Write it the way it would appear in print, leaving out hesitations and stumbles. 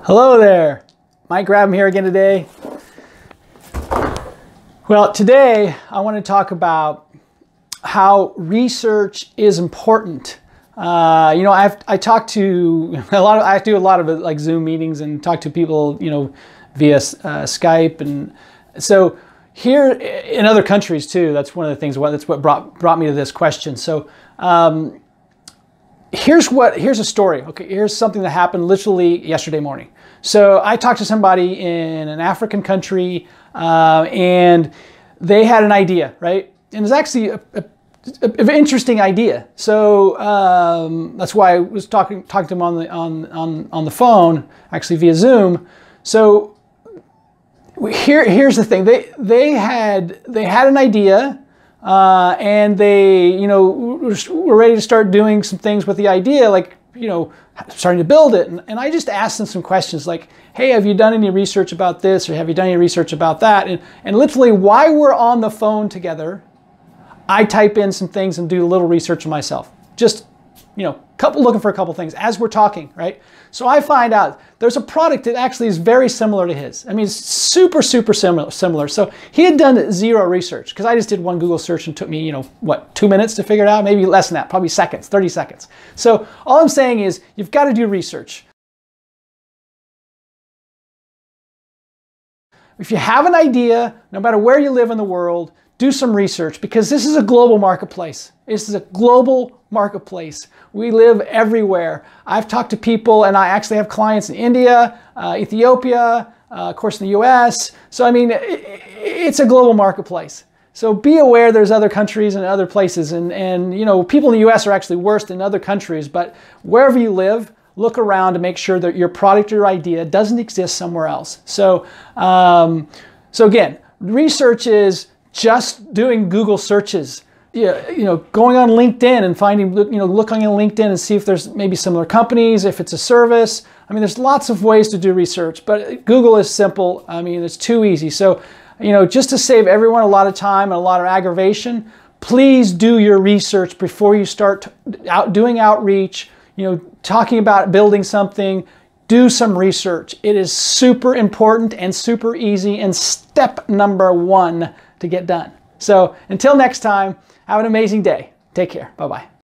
Hello there, Mike Grabham here again today. Well, today I want to talk about how research is important. I talk to I do a lot of like Zoom meetings and talk to people, via Skype, and so here in other countries too. That's one of the things. That's what brought me to this question. So. Here's a story. Okay, here's something that happened literally yesterday morning. So I talked to somebody in an African country, and they had an idea, right? And it's actually an interesting idea. So that's why I was talking to them on the phone, actually via Zoom. So here's the thing. They had an idea. And they, were ready to start doing some things with the idea, like, starting to build it. And I just asked them some questions like, hey, have you done any research about this? Or have you done any research about that? And literally while we're on the phone together, I type in some things and do a little research myself. Just, looking for a couple things as we're talking, right? So I find out there's a product that actually is very similar to his. I mean, it's super, super similar. So he had done zero research because I just did one Google search and took me, 2 minutes to figure it out? Maybe less than that, probably seconds, 30 seconds. So all I'm saying is you've got to do research. If you have an idea, no matter where you live in the world, do some research because this is a global marketplace. This is a global marketplace. We live everywhere. I've talked to people, and I actually have clients in India, Ethiopia, of course in the US. So I mean, it's a global marketplace. So be aware there's other countries and other places, and people in the US are actually worse than other countries, but wherever you live, look around to make sure that your product or idea doesn't exist somewhere else. So, so again, research is just doing Google searches, going on LinkedIn and finding, looking on LinkedIn and see if there's maybe similar companies, if it's a service. I mean, there's lots of ways to do research, but Google is simple. I mean, it's too easy. So, just to save everyone a lot of time and a lot of aggravation, please do your research before you start doing outreach, talking about building something. Do some research. It is super important and super easy and step number one to get done. So until next time, have an amazing day. Take care. Bye-bye.